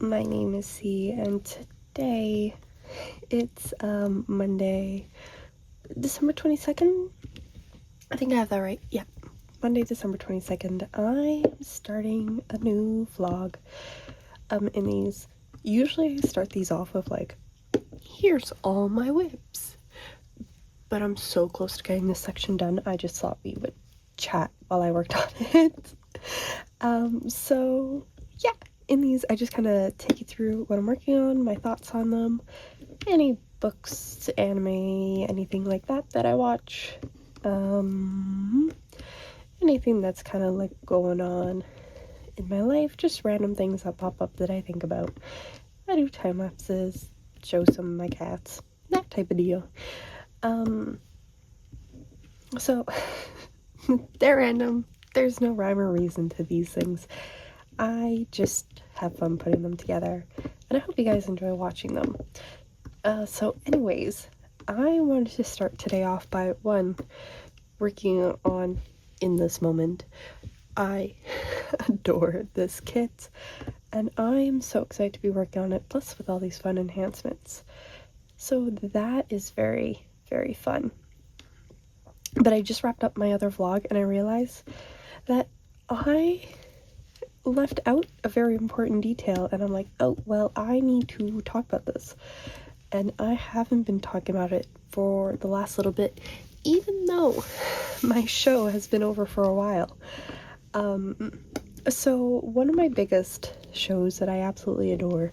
my name is C, and today it's Monday, December 22nd. I think I have that right. Yeah, Monday, December 22nd. I'm starting a new vlog. In these, usually I start these off with like, here's all my whips. But I'm so close to getting this section done, I just thought we would chat while I worked on it. So yeah, in these I just kind of take you through what I'm working on, my thoughts on them, any books, anime, anything like that I watch, anything that's kind of like going on in my life, just random things that pop up that I think about. I do time lapses, show some of my cats, that type of deal. So they're random. There's no rhyme or reason to these things. I just have fun putting them together, and I hope you guys enjoy watching them. So anyways, I wanted to start today off by working on In This Moment. I adore this kit, and I am so excited to be working on it, plus with all these fun enhancements. So that is very, very fun. But I just wrapped up my other vlog, and I realized that I left out a very important detail, and I'm like, oh, well, I need to talk about this. And I haven't been talking about it for the last little bit, even though my show has been over for a while. So one of my biggest shows that I absolutely adore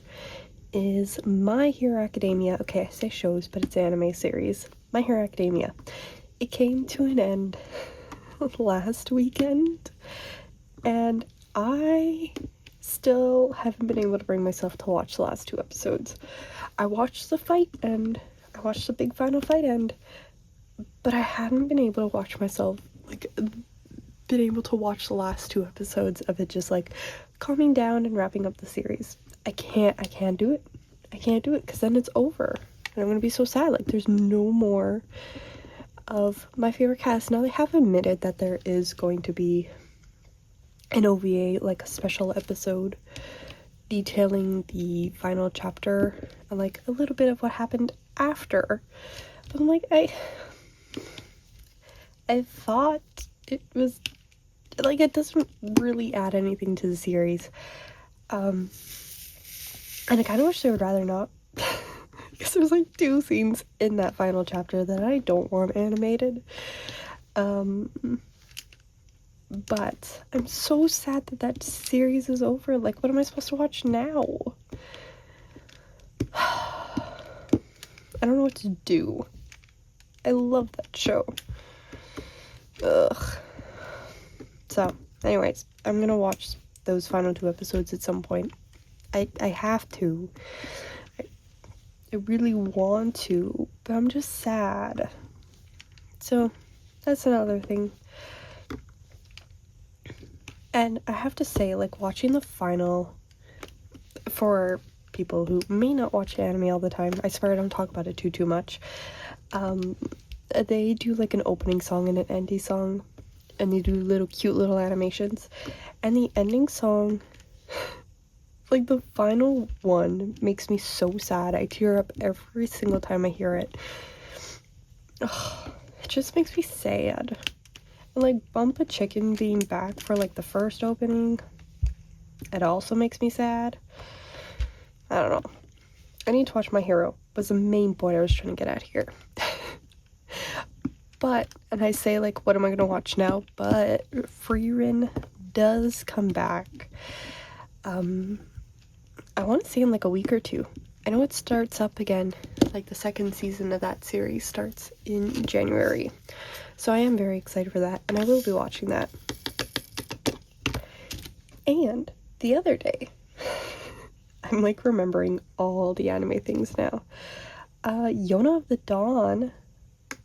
is My Hero Academia. Okay, I say shows, but it's anime series. My Hero Academia. It came to an end last weekend, and I still haven't been able to bring myself to watch the last 2 episodes. I watched the fight, and I watched the big final fight end, but I haven't been able to watch myself, like, been able to watch the last 2 episodes of it just, like, calming down and wrapping up the series. I can't do it. I can't do it, because then it's over, and I'm gonna be so sad. Like, there's no more of my favorite cast. Now, they have admitted that there is going to be an OVA, like a special episode detailing the final chapter and like a little bit of what happened after. But I'm like, I thought it was like, it doesn't really add anything to the series. And I kind of wish they would rather not. Because there's like 2 scenes in that final chapter that I don't want animated. But I'm so sad that series is over. Like, what am I supposed to watch now? I don't know what to do. I love that show. Ugh. So, anyways, I'm gonna watch those final 2 episodes at some point. I have to. I really want to, but I'm just sad. So, that's another thing. And I have to say, like, watching the final, for people who may not watch anime all the time, I swear I don't talk about it too much, they do, like, an opening song and an ending song, and they do cute little animations, and the ending song, like, the final one makes me so sad. I tear up every single time I hear it. Ugh, it just makes me sad. And, like, Bumpa Chicken being back for, like, the first opening, it also makes me sad. I don't know. I need to watch My Hero, was the main point I was trying to get at here. But, and I say, like, what am I going to watch now? But Frieren does come back. I want to see in, like, a week or 2. I know it starts up again, like, the 2nd season of that series starts in January. So I am very excited for that, and I will be watching that. And the other day, I'm, like, remembering all the anime things now. Yona of the Dawn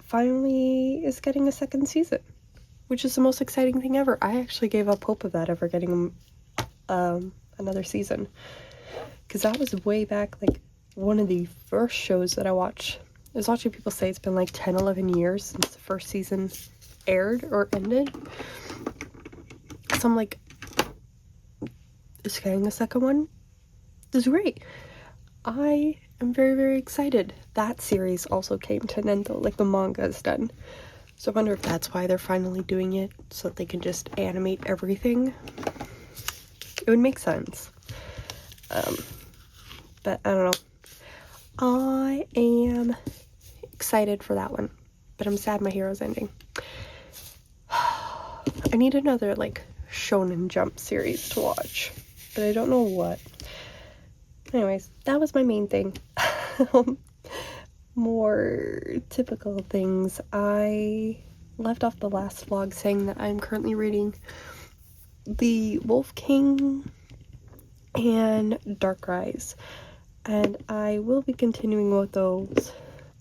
finally is getting a 2nd season, which is the most exciting thing ever. I actually gave up hope of that ever getting another season, because that was way back, like, one of the first shows that I watched. I was watching people say it's been like 10-11 years since the first season aired or ended. So I'm like, is getting the 2nd one is great. I am very, very excited. That series also came to an end though, like the manga is done. So I wonder if that's why they're finally doing it, so that they can just animate everything. It would make sense. But I don't know. I am excited for that one, but I'm sad My Hero's ending. I need another like Shonen Jump series to watch, but I don't know what. Anyways, that was my main thing. More typical things. I left off the last vlog saying that I'm currently reading The Wolf King and Dark Rise, and I will be continuing with those.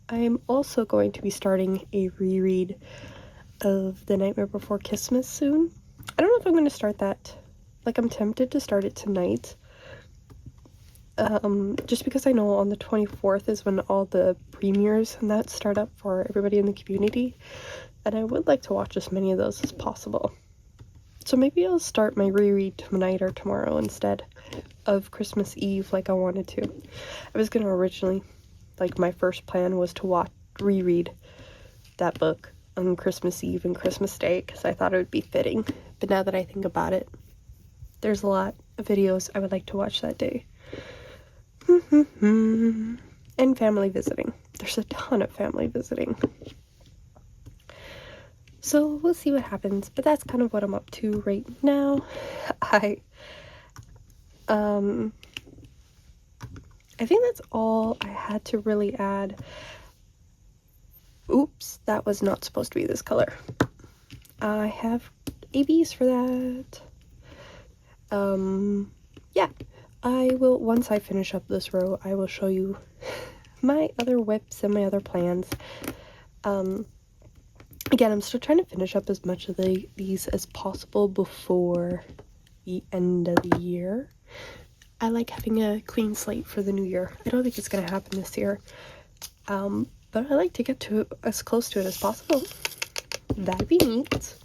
I'm also going to be starting a reread of The Nightmare Before Kissmas soon. I don't know if I'm going to start that. Like, I'm tempted to start it tonight. Just because I know on the 24th is when all the premieres and that start up for everybody in the community, and I would like to watch as many of those as possible. So maybe I'll start my reread tonight or tomorrow instead of Christmas Eve like I wanted to. I was gonna originally, like, my first plan was to reread that book on Christmas Eve and Christmas Day because I thought it would be fitting. But now that I think about it, there's a lot of videos I would like to watch that day. And family visiting. There's a ton of family visiting. So we'll see what happens, but that's kind of what I'm up to right now. I think that's all I had to really add. Oops, that was not supposed to be this color. I have ABs for that. Yeah. I will, once I finish up this row, I will show you my other whips and my other plans. Again, I'm still trying to finish up as much of these as possible before the end of the year. I like having a clean slate for the new year. I don't think it's going to happen this year, but I like to get to as close to it as possible. That'd be neat.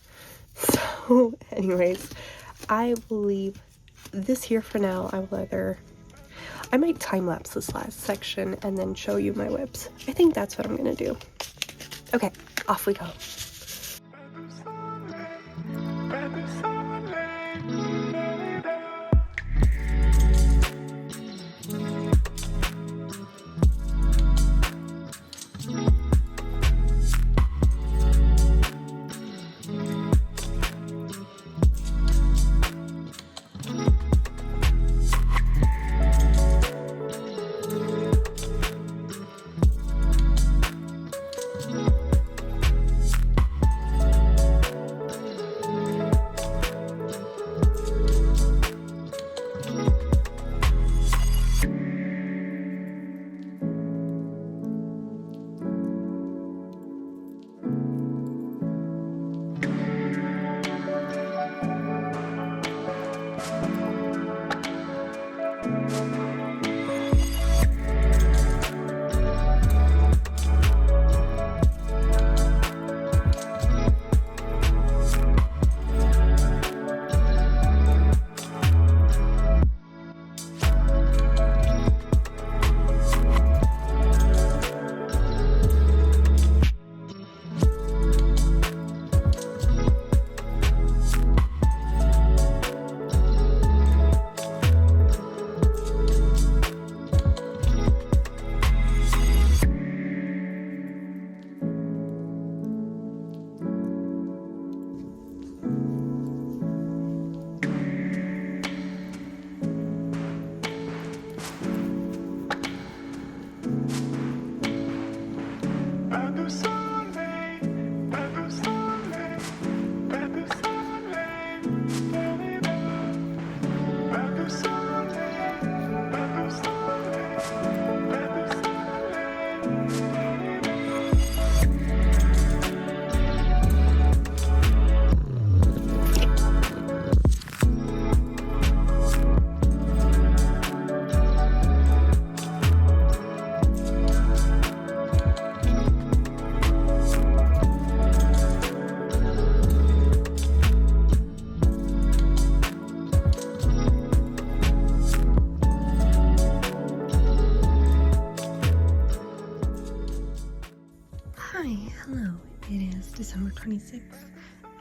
So, anyways, I will leave this here for now. I might time-lapse this last section and then show you my whips. I think that's what I'm gonna do. Okay, off we go.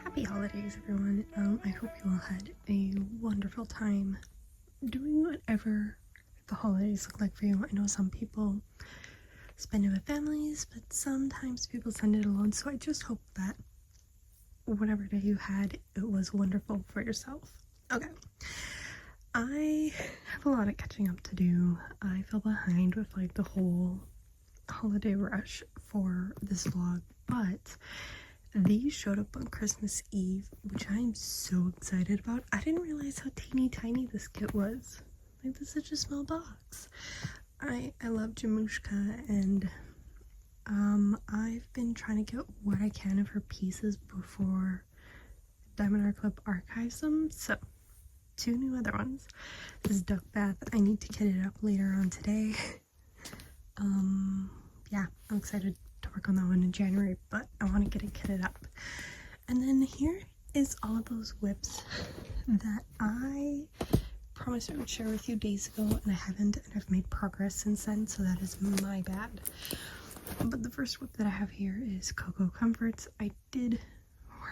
Happy holidays, everyone. I hope you all had a wonderful time doing whatever the holidays look like for you. I know some people spend it with families, but sometimes people spend it alone, so I just hope that whatever day you had, it was wonderful for yourself. Okay. I have a lot of catching up to do. I fell behind with like the whole holiday rush for this vlog, but these showed up on Christmas Eve, which I am so excited about. I didn't realize how teeny tiny this kit was. Like, this is such a small box. I love Jamushka, and I've been trying to get what I can of her pieces before diamondartclub archives them, so 2 new other ones. This is Duck Bath. I need to kit it up later on today. Yeah, I'm excited to work on that one in January, but I want to get it kitted up. And then here is all of those whips that I promised I would share with you days ago, and I haven't, and I've made progress since then, so that is my bad. But the first whip that I have here is Cocoa Comforts. I did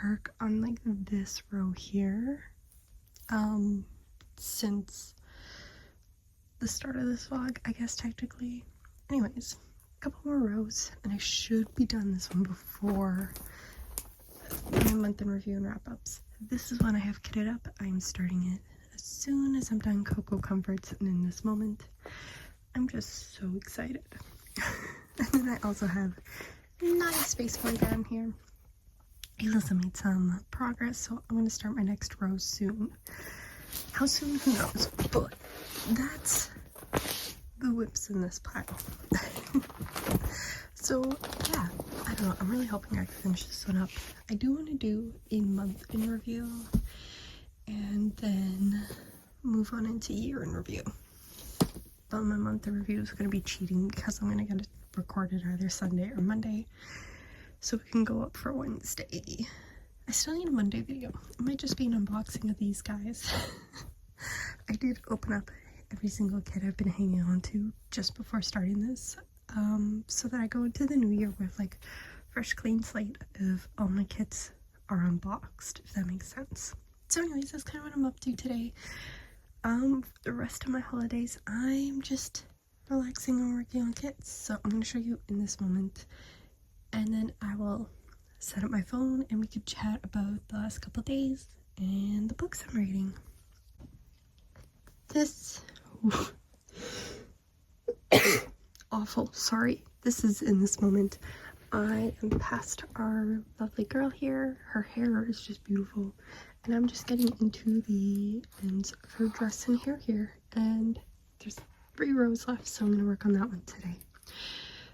work on like this row here since the start of this vlog, I guess, technically. Anyways, a couple more rows, and I should be done this one before my month in review and wrap-ups. This is one I have kitted up. I'm starting it as soon as I'm done Cocoa Comforts, and in this moment, I'm just so excited. And then I also have nice space boy down here. Alyssa made some progress, so I'm going to start my next row soon. How soon? Who knows? But that's the whips in this pile. So yeah, I don't know, I'm really hoping I can finish this one up. I do want to do a month in review and then move on into year in review. But my month in review is going to be cheating because I'm going to get it recorded either Sunday or Monday, so we can go up for Wednesday. I still need a Monday video. It might just be an unboxing of these guys. I did open up every single kit I've been hanging on to just before starting this, so that I go into the new year with like fresh clean slate of all my kits are unboxed, if that makes sense. So anyways, that's kind of what I'm up to today. The rest of my holidays, I'm just relaxing and working on kits, so I'm going to show you in this moment, and then I will set up my phone and we could chat about the last couple days and the books I'm reading. This awful, sorry, this is in this moment. I am past our lovely girl here. Her hair is just beautiful, and I'm just getting into the ends of her dress and hair here, and there's 3 rows left, so I'm going to work on that one today.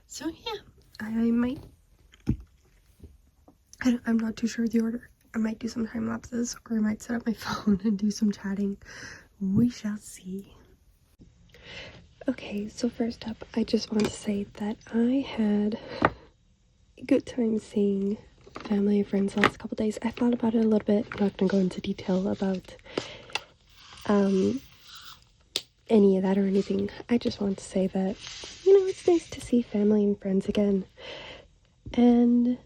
So yeah, I'm not too sure of the order. I might do some time lapses, or I might set up my phone and do some chatting. We shall see. Okay, so first up, I just want to say that I had a good time seeing family and friends the last couple days. I thought about it a little bit. I'm not going to go into detail about any of that or anything. I just want to say that, you know, it's nice to see family and friends again. And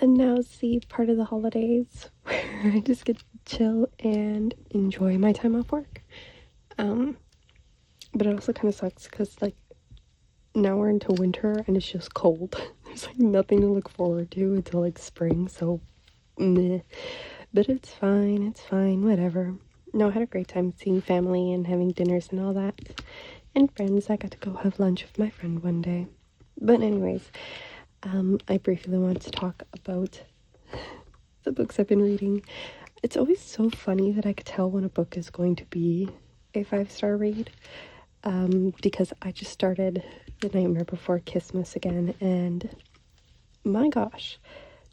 now it's the part of the holidays where I just get to chill and enjoy my time off work. But it also kind of sucks because, like, now we're into winter and it's just cold. There's, like, nothing to look forward to until, like, spring, so meh. But it's fine, whatever. No, I had a great time seeing family and having dinners and all that. And friends. I got to go have lunch with my friend one day. But anyways, I briefly want to talk about the books I've been reading. It's always so funny that I could tell when a book is going to be a 5-star read, because I just started The Nightmare Before Kissmas again, and my gosh,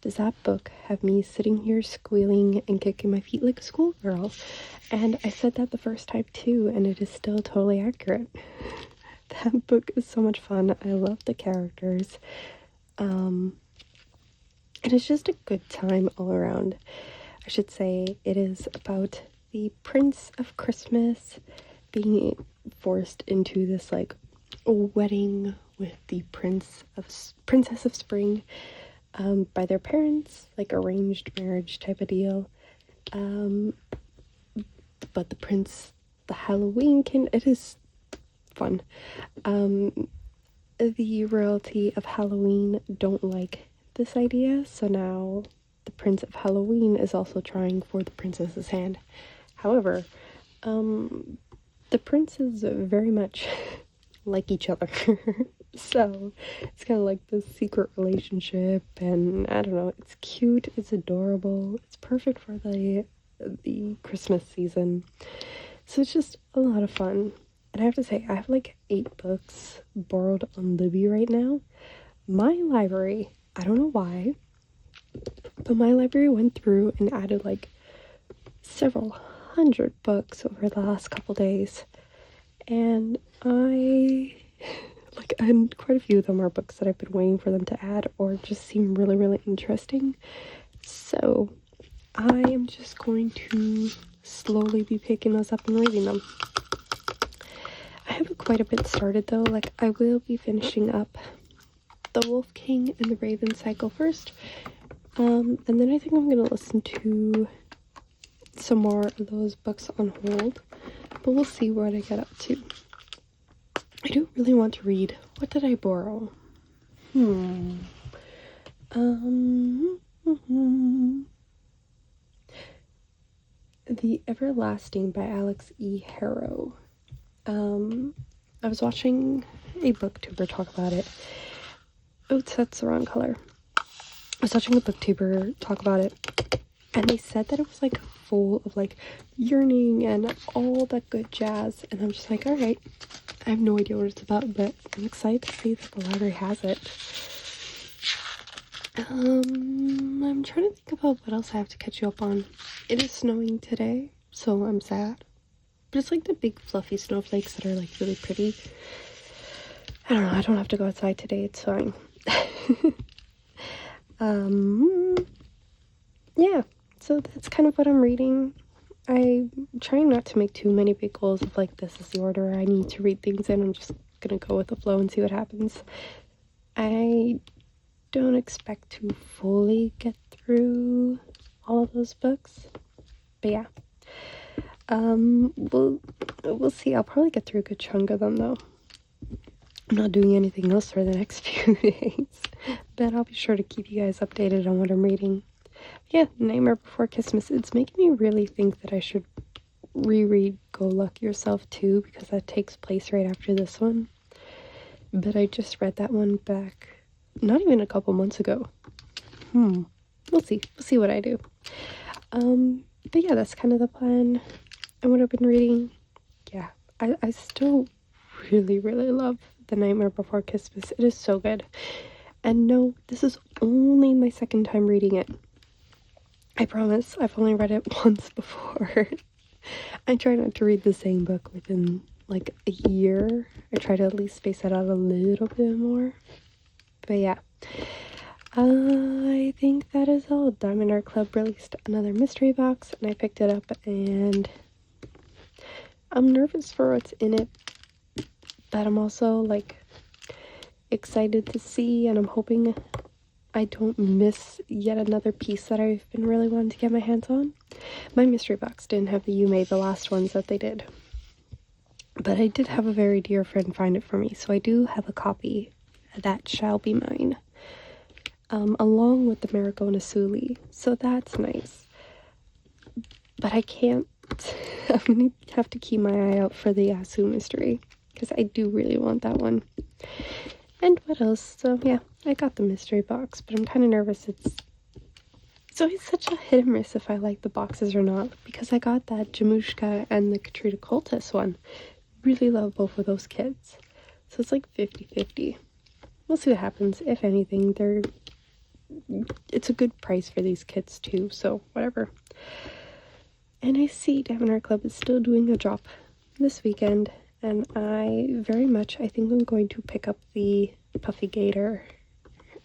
does that book have me sitting here squealing and kicking my feet like a schoolgirl. And I said that the first time too, and it is still totally accurate. That book is so much fun. I love the characters. And it's just a good time all around. I should say it is about the Prince of Christmas being forced into this like wedding with the Princess of Spring. by their parents, like arranged marriage type of deal. But the Halloween it is fun. The royalty of Halloween don't like this idea, so now the Prince of Halloween is also trying for the princess's hand. However, the princes very much like each other. So it's kind of like this secret relationship, and I don't know, it's cute, it's adorable, it's perfect for the Christmas season. So it's just a lot of fun. And I have to say, I have like 8 books borrowed on Libby right now. My library, I don't know why, but my library went through and added like several hundred books over the last couple days. And and quite a few of them are books that I've been waiting for them to add or just seem really, really interesting. So I am just going to slowly be picking those up and reading them. I have quite a bit started though. Like, I will be finishing up The Wolf King and the Raven Cycle first. And then I think I'm going to listen to some more of those books on hold. But we'll see what I get up to. I do really want to read. What did I borrow? The Everlasting by Alex E. Harrow. I was watching a booktuber talk about it. Oops, that's the wrong color. I was watching a booktuber talk about it, and they said that it was like full of like yearning and all that good jazz, and I'm just like, alright, I have no idea what it's about, but I'm excited to see that the library has it. I'm trying to think about what else I have to catch you up on. It is snowing today, so I'm sad. But it's like the big fluffy snowflakes that are like really pretty. I don't know, I don't have to go outside today, it's fine. Yeah, so that's kind of what I'm reading. I'm trying not to make too many big goals of like, this is the order I need to read things in. I'm just gonna go with the flow and see what happens. I don't expect to fully get through all of those books, but yeah. We'll see. I'll probably get through a good chunk of them though. I'm not doing anything else for the next few days, but I'll be sure to keep you guys updated on what I'm reading. Yeah, Nightmare Before Kissmas. It's making me really think that I should reread Go Luck Yourself too, because that takes place right after this one. But I just read that one back not even a couple months ago. We'll see what I do. But yeah, that's kind of the plan and what I've been reading. Yeah, I still really, really love The Nightmare Before Kissmas. It is so good. And no, this is only my second time reading it. I promise, I've only read it once before. I try not to read the same book within like a year. I try to at least space that out a little bit more. But yeah, I think that is all. Diamondart released another mystery box, and I picked it up, and I'm nervous for what's in it, but I'm also like excited to see, and I'm hoping I don't miss yet another piece that I've been really wanting to get my hands on. My mystery box didn't have the You Made, the last ones that they did, but I did have a very dear friend find it for me, so I do have a copy that shall be mine, along with the Marigona Suli, so that's nice. But I can't, I'm gonna have to keep my eye out for the Yasu mystery, because I do really want that one. And what else? So yeah, I got the mystery box, but I'm kind of nervous. It's always such a hit and miss if I like the boxes or not, because I got that Jamushka and the Katrina Cultist one. Really love both of those kids, so it's like 50-50. We'll see what happens. If anything, it's a good price for these kits too, so whatever. And I see diamondartclub is still doing a drop this weekend, and I think I'm going to pick up the Puffy Gator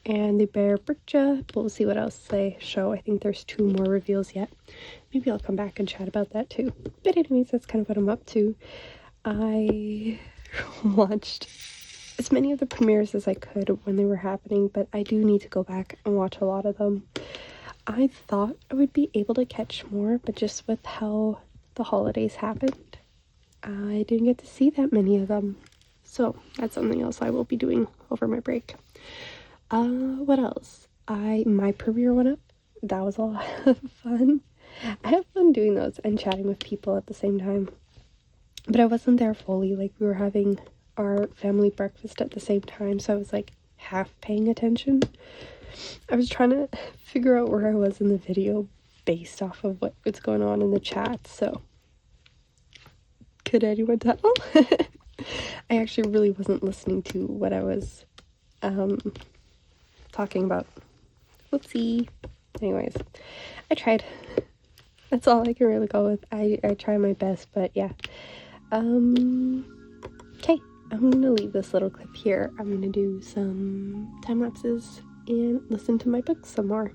and the Bear Brickja, but we'll see what else they show. I think there's 2 more reveals yet. Maybe I'll come back and chat about that too. But anyways, that's kind of what I'm up to. I watched as many of the premieres as I could when they were happening, but I do need to go back and watch a lot of them. I thought I would be able to catch more, but just with how the holidays happened, I didn't get to see that many of them. So that's something else I will be doing over my break. What else? My premiere went up. That was a lot of fun. I have fun doing those and chatting with people at the same time. But I wasn't there fully. Like, we were having our family breakfast at the same time, so I was like half paying attention. I was trying to figure out where I was in the video based off of what's going on in the chat, so could anyone tell? I actually really wasn't listening to what I was talking about. Whoopsie. Anyways, I tried. That's all I can really go with. I try my best, but yeah. Okay, I'm gonna leave this little clip here. I'm gonna do some time lapses and listen to my book some more.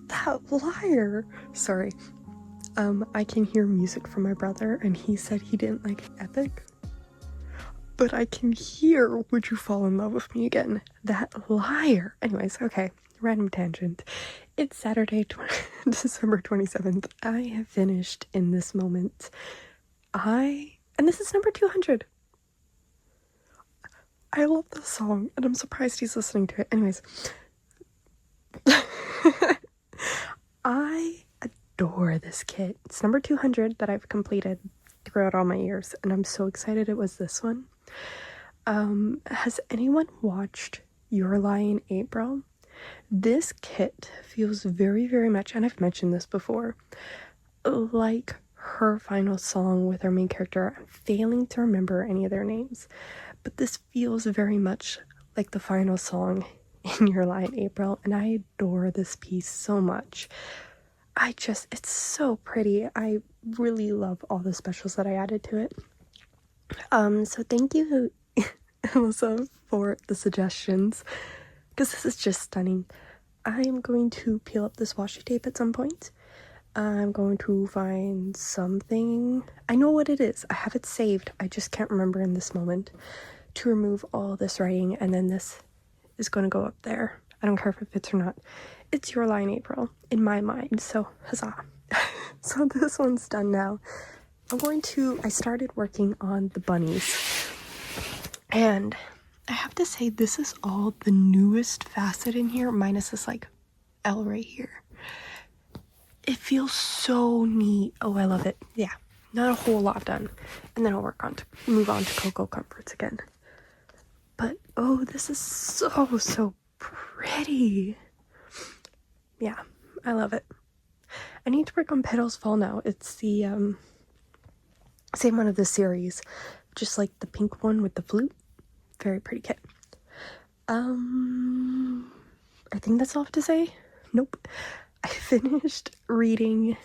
That liar! Sorry. I can hear music from my brother, and he said he didn't like Epic. But I can hear Would You Fall in Love with Me Again? That liar! Anyways, okay, random tangent. It's Saturday, December 27th. I have finished in this moment. And this is number 200. I love this song, and I'm surprised he's listening to it. Anyways. I adore this kit. It's number 200 that I've completed throughout all my years, and I'm so excited it was this one. Has anyone watched Your Lie in April? This kit feels very, very much, and I've mentioned this before, like her final song with her main character. I'm failing to remember any of their names, but this feels very much like the final song in Your Lie in April, and I adore this piece so much. It's so pretty. I really love all the specials that I added to it. So thank you, Alyssa, for the suggestions, because this is just stunning. I am going to peel up this washi tape at some point. I'm going to find something. I know what it is. I have it saved. I just can't remember in this moment, to remove all this writing, and then this is going to go up there. I don't care if it fits or not. It's Your Lie in April in my mind, so huzzah. So this one's done now. I started working on the bunnies, and I have to say this is all the newest facet in here, minus this like L right here. It feels so neat. Oh, I love it. Yeah, not a whole lot done, and then I'll move on to Cocoa Comforts again. But oh, this is so pretty. Yeah, I love it. I need to work on Petals Fall now. It's the same one of the series, just like the pink one with the flute. Very pretty kit. I think that's all I have to say. Nope. I finished reading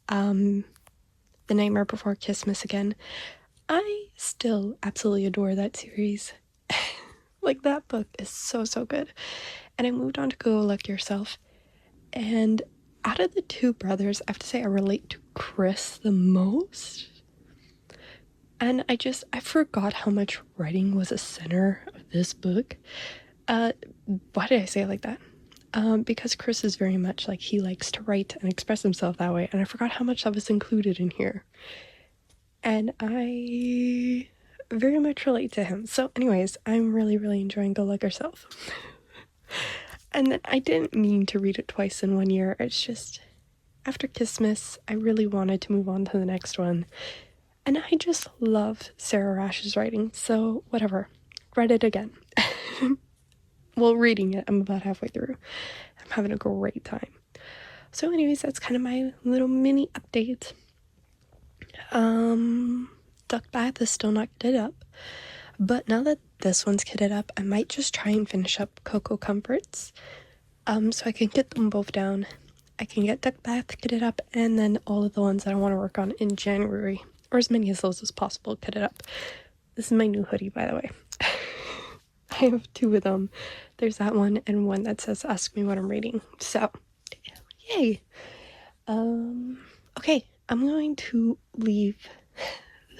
The Nightmare Before Kissmas again. I still absolutely adore that series. Like, that book is so, so good. And I moved on to Go Look Yourself. And out of the two brothers, I have to say I relate to Chris the most. And I forgot how much writing was a center of this book. Why did I say it like that? Because Chris is very much like, he likes to write and express himself that way. And I forgot how much that was included in here. And I very much relate to him. So anyways, I'm really, really enjoying Go Like Yourself. And then I didn't mean to read it twice in 1 year. It's just, after Kissmas, I really wanted to move on to the next one. And I just love Sarah Rash's writing, so whatever. Read it again. Well, reading it, I'm about halfway through. I'm having a great time. So anyways, that's kind of my little mini update. Duck Bath is still not kitted up, but now that this one's kitted up, I might just try and finish up Cocoa Comforts, so I can get them both down. I can get Duck Bath kitted up, and then all of the ones that I want to work on in January, or as many of those as possible, kitted up. This is my new hoodie, by the way. I have two of them. There's that one and one that says ask me what I'm reading. So, yay. Okay, I'm going to leave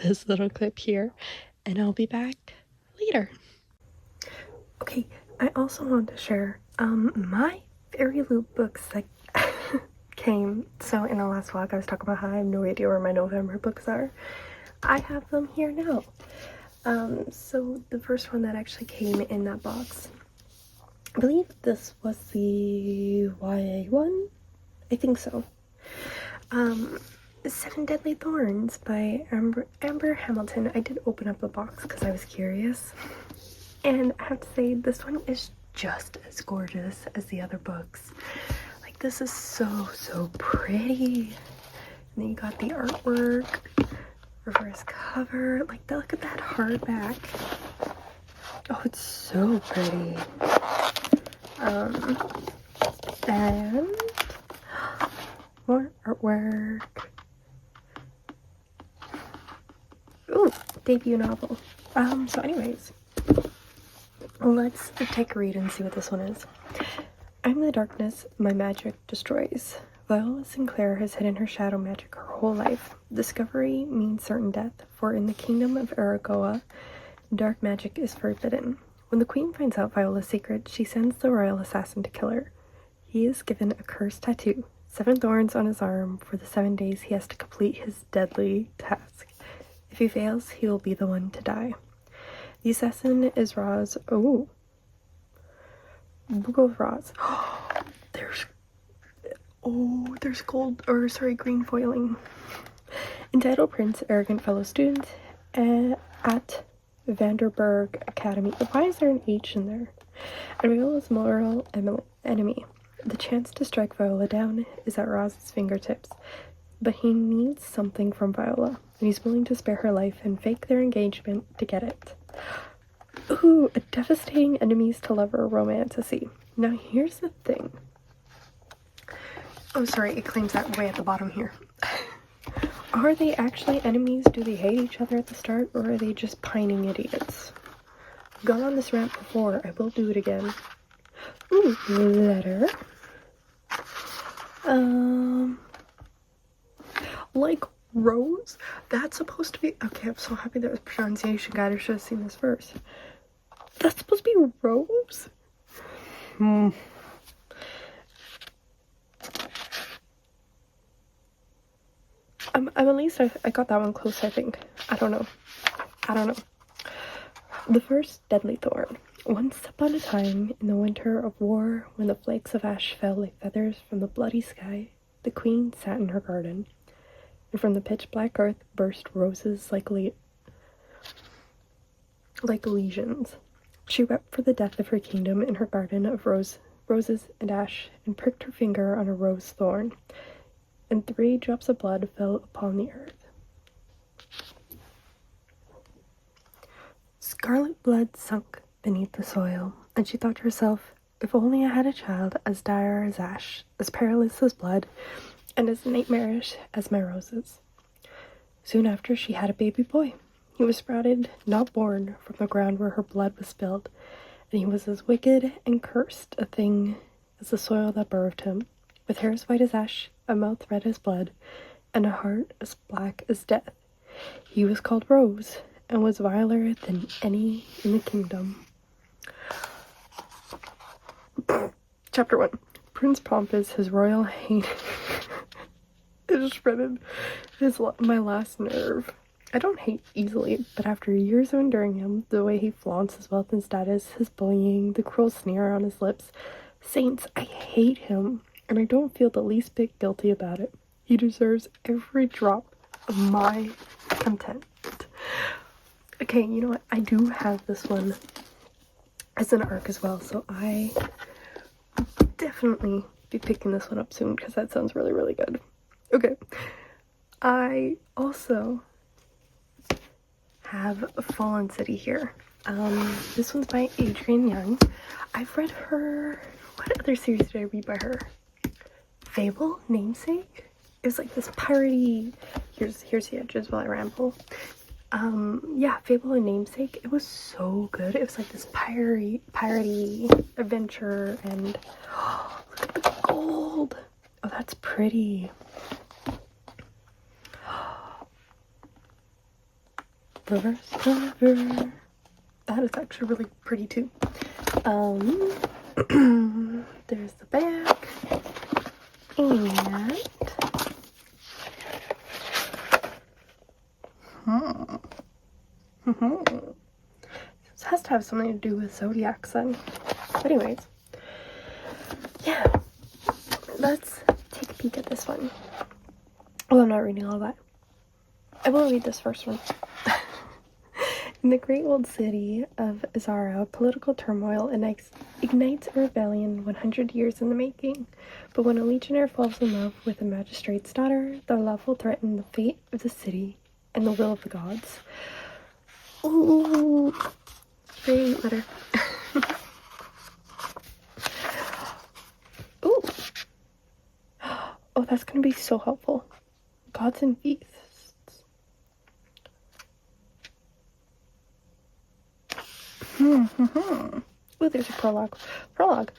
this little clip here and I'll be back later. Okay, I also want to share my Fairy Loop books that came. So in the last vlog I was talking about how I have no idea where my November books are. I have them here now. So the first one that actually came in that box, I believe this was the YA one, I think so. 7 Deadly Thorns by Amber Hamilton. I did open up a box because I was curious, and I have to say this one is just as gorgeous as the other books. Like, this is so pretty. And then you got the artwork, reverse cover, like look at that hardback. Oh, it's so pretty. And more artwork. Ooh, debut novel. So anyways, let's take a read and see what this one is. I'm the darkness my magic destroys. Viola Sinclair has hidden her shadow magic her whole life. Discovery means certain death, for in the kingdom of Aragoa, dark magic is forbidden. When the queen finds out Viola's secret, she sends the royal assassin to kill her. He is given a cursed tattoo, 7 thorns on his arm. For the 7 days he has to complete his deadly task. If he fails, he will be the one to die. The assassin is Roz. Oh. Book of Roz. There's green foiling. Entitled Prince, arrogant fellow student at Vanderburg Academy. Why is there an H in there? And Viola's moral enemy. The chance to strike Viola down is at Roz's fingertips, but he needs something from Viola, and he's willing to spare her life and fake their engagement to get it. Ooh, a devastating enemies to lover romance. Now here's the thing. Oh, sorry, it claims that way at the bottom here. Are they actually enemies? Do they hate each other at the start, or are they just pining idiots? I've gone on this rant before. I will do it again. Ooh, letter. Like Rose? That's supposed to be... Okay, I'm so happy there was a pronunciation guide. I should have seen this first. That's supposed to be Rose? At least I got that one close, I think. I don't know. The first deadly thorn. Once upon a time, in the winter of war, when the flakes of ash fell like feathers from the bloody sky, the queen sat in her garden, and from the pitch-black earth burst roses like lesions. She wept for the death of her kingdom in her garden of roses and ash, and pricked her finger on a rose thorn, and 3 drops of blood fell upon the earth. Scarlet blood sunk beneath the soil, and she thought to herself, if only I had a child as dire as ash, as perilous as blood, and as nightmarish as my roses. Soon after, she had a baby boy. He was sprouted, not born, from the ground where her blood was spilled, and he was as wicked and cursed a thing as the soil that birthed him, with hair as white as ash, a mouth red as blood, and a heart as black as death. He was called Rose, and was viler than any in the kingdom. Chapter 1. Prince Pompous, his royal hate. It just shredded my last nerve. I don't hate easily, but after years of enduring him, the way he flaunts his wealth and status, his bullying, the cruel sneer on his lips, saints, I hate him, and I don't feel the least bit guilty about it. He deserves every drop of my contempt. Okay, you know what? I do have this one as an arc as well, so I definitely be picking this one up soon because that sounds really, really good. Okay, I also have Fallen City here. This one's by Adrienne Young. I've read her. What other series did I read by her? Fable, Namesake. It was like this piratey. Here's the edges while I ramble. Yeah, Fable and Namesake. It was so good. It was like this piratey adventure, and oh, look at the gold. Oh, that's pretty. Reverse cover. That is actually really pretty too. There's the back, and this has to have something to do with zodiac sign. But anyways, yeah, let's take a peek at this one. Oh, I'm not reading all that. I will read this first one. In the great old city of Zara, political turmoil ignites a rebellion 100 years in the making. But when a legionnaire falls in love with a magistrate's daughter, their love will threaten the fate of the city and the will of the gods. Ooh, very letter. Ooh. Oh, that's gonna be so helpful. Gods and feasts. Oh, there's a prologue.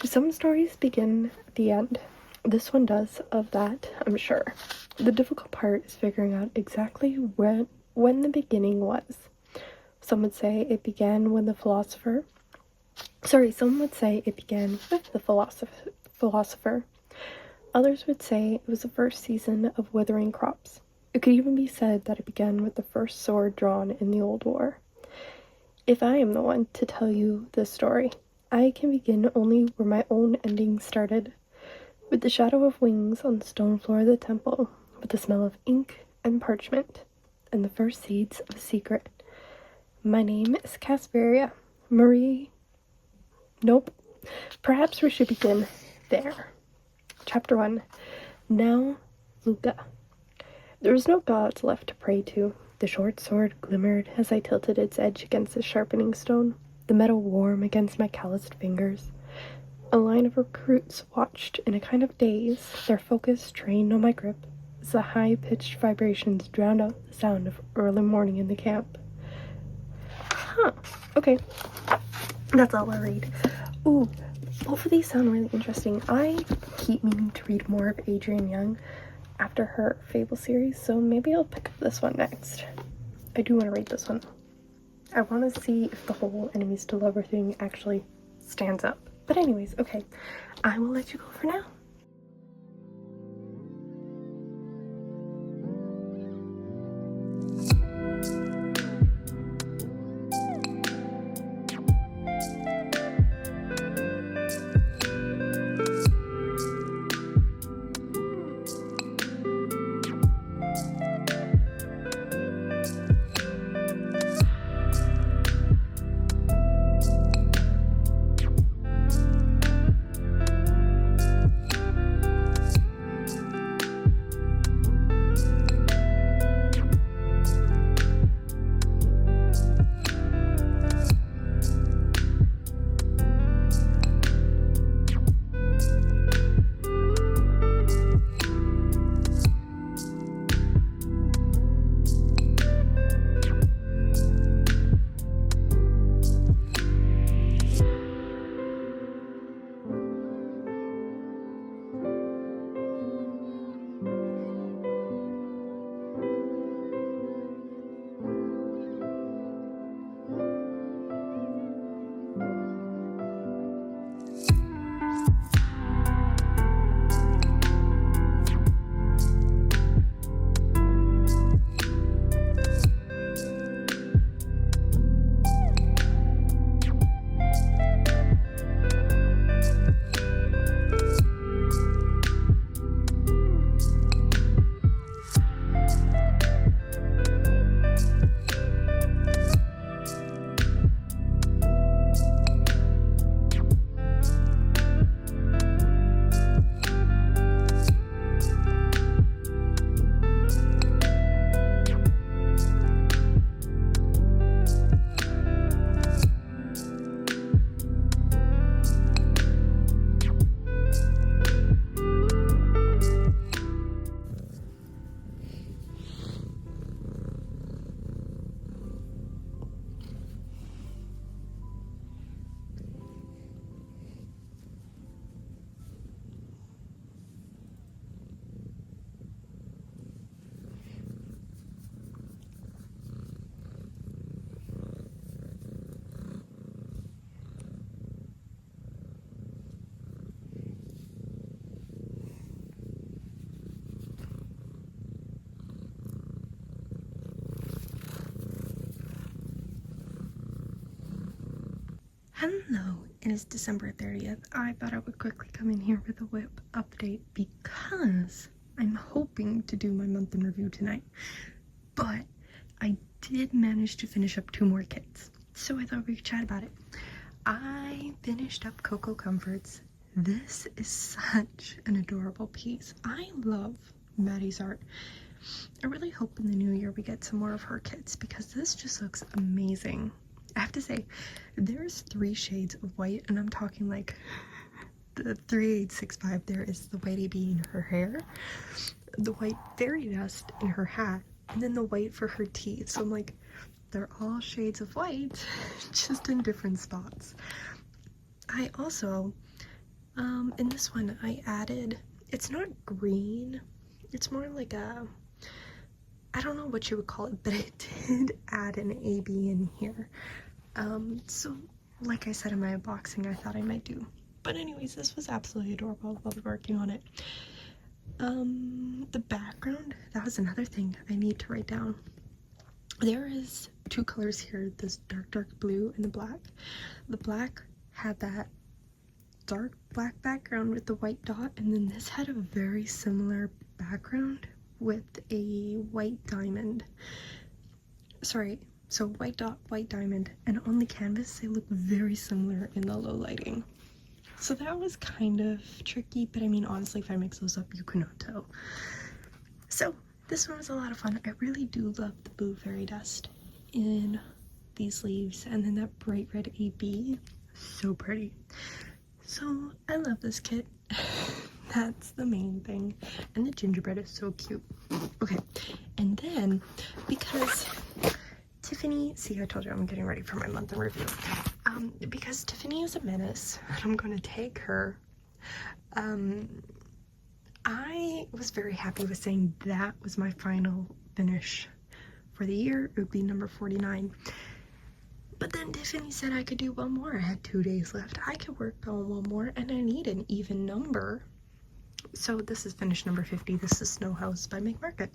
Some stories begin at the end. This one does of that, I'm sure. The difficult part is figuring out exactly when the beginning was. Some would say it began when some would say it began with the philosopher. Others would say it was the first season of withering crops. It could even be said that it began with the first sword drawn in the old war. If I am the one to tell you this story, I can begin only where my own ending started, with the shadow of wings on the stone floor of the temple, with the smell of ink and parchment, and the first seeds of a secret. My name is Casperia Marie. Nope. Perhaps we should begin there. Chapter 1. Now, Luca. There was no gods left to pray to. The short sword glimmered as I tilted its edge against the sharpening stone, the metal warm against my calloused fingers. A line of recruits watched in a kind of daze, their focus trained on my grip, as the high-pitched vibrations drowned out the sound of early morning in the camp. Okay. That's all I'll read. Ooh, both of these sound really interesting. I keep meaning to read more of Adrienne Young after her Fable series, so maybe I'll pick up this one next. I do want to read this one. I want to see if the whole enemies to lover thing actually stands up. But anyways, okay, I will let you go for now. Hello, it is December 30th. I thought I would quickly come in here with a whip update because I'm hoping to do my month in review tonight. But I did manage to finish up 2 more kits, so I thought we could chat about it. I finished up Cocoa Comforts. This is such an adorable piece. I love Maddie's art. I really hope in the new year we get some more of her kits because this just looks amazing. I have to say, there's 3 shades of white, and I'm talking like the 3865. There is the white AB in her hair, the white fairy dust in her hat, and then the white for her teeth. So I'm like, they're all shades of white, just in different spots. I also, in this one, I added, it's not green, it's more like a, I don't know what you would call it, but I did add an AB in here. So like I said in my unboxing, I thought I might do. But anyways, this was absolutely adorable. I loved working on it. The background, that was another thing I need to write down. There is 2 colors here, this dark blue and the black. The black had that dark black background with the white dot, and then this had a very similar background with a white diamond. Sorry, so white dot, white diamond, and on the canvas they look very similar in the low lighting. So that was kind of tricky, but I mean, honestly, if I mix those up, you could not tell. So this one was a lot of fun. I really do love the blue fairy dust in these leaves, and then that bright red AB, so pretty. So I love this kit. That's the main thing. And the gingerbread is so cute. Okay, and then because Tiffany, see, I told you I'm getting ready for my month in review. Because Tiffany is a menace, and I'm going to take her. I was very happy with saying that was my final finish for the year. It would be number 49. But then Tiffany said I could do 1 more. I had 2 days left. I could work on 1 more, and I need an even number. So this is finish number 50. This is Snow House by Make Market.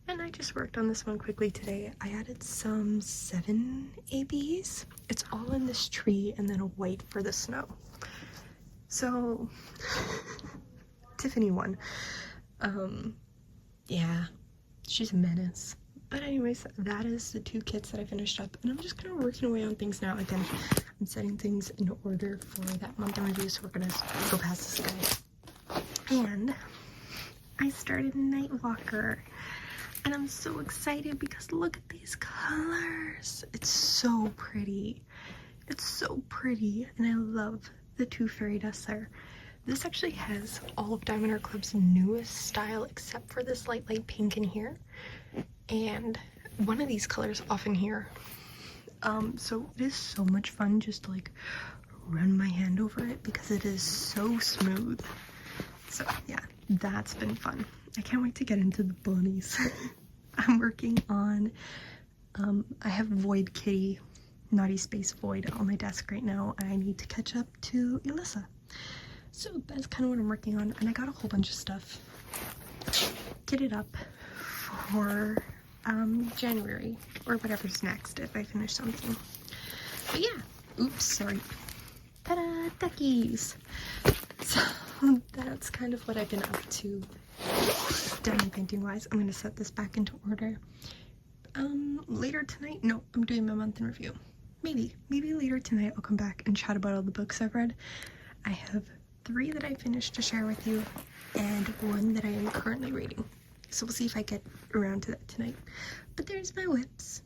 And I just worked on this one quickly today. I added some 7 ABs. It's all in this tree and then a white for the snow. So Tiffany won. Yeah, she's a menace. But anyways, that is the 2 kits that I finished up, and I'm just kind of working away on things now. Again, I'm setting things in order for that month in review, so we're gonna go past this guy. And I started Nightwalker, and I'm so excited because look at these colors. It's so pretty. It's so pretty, and I love the 2 fairy dusts there. This actually has all of diamondartclub's newest style except for this light pink in here. And one of these colors off in here. So it is so much fun just to like run my hand over it because it is so smooth. So yeah, that's been fun. I can't wait to get into the bunnies. I'm working on, I have Void Kitty, Naughty Space Void on my desk right now, and I need to catch up to Elissa. So that's kind of what I'm working on, and I got a whole bunch of stuff kitted up for January or whatever's next if I finish something. But yeah, oops, sorry. Ta-da, duckies. So that's kind of what I've been up to diamond painting wise. I'm gonna set this back into order. Later tonight, no, I'm doing my month in review. Maybe later tonight I'll come back and chat about all the books I've read. I have 3 that I finished to share with you and 1 that I am currently reading. So we'll see if I get around to that tonight. But there's my whips.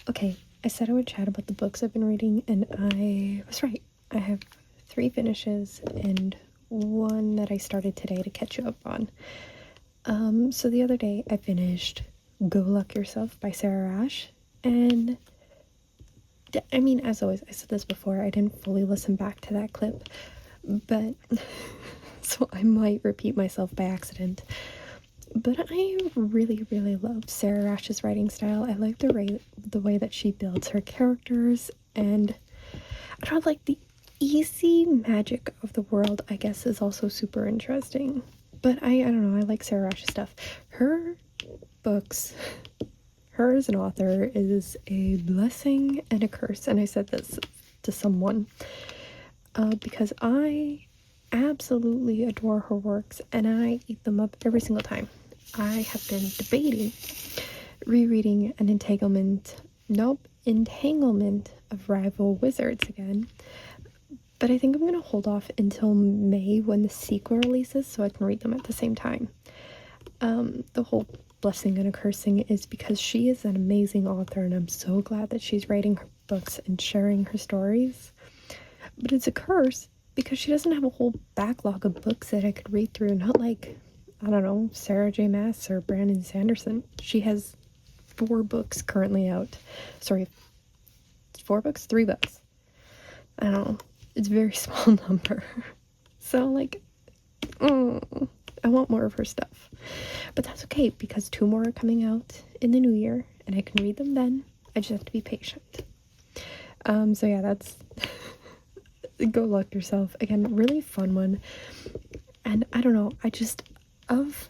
Okay, I said I would chat about the books I've been reading, and I was right. I have 3 finishes and 1 that I started today to catch you up on. So the other day I finished Go Luck Yourself by Sarah Rash, and I mean, as always, I said this before, I didn't fully listen back to that clip, but so I might repeat myself by accident. But I really love Sarah Rash's writing style. I like the way that she builds her characters, and I don't like the easy magic of the world, I guess, is also super interesting. But I don't know, I like Sarah Rash's stuff. Her books, her as an author is a blessing and a curse, and I said this to someone, because I absolutely adore her works and I eat them up every single time. I have been debating rereading an entanglement of Rival Wizards again, but I think I'm going to hold off until May when the sequel releases so I can read them at the same time. The whole blessing and a cursing is because she is an amazing author and I'm so glad that she's writing her books and sharing her stories, but it's a curse because she doesn't have a whole backlog of books that I could read through, not like, I don't know, Sarah J. Maas or Brandon Sanderson. She has 4 books currently out. Sorry, 4 books? 3 books. I don't know. It's a very small number. So, like, I want more of her stuff. But that's okay, because 2 more are coming out in the new year, and I can read them then. I just have to be patient. So yeah, that's... Go Luck Yourself. Again, really fun one. And I don't know, of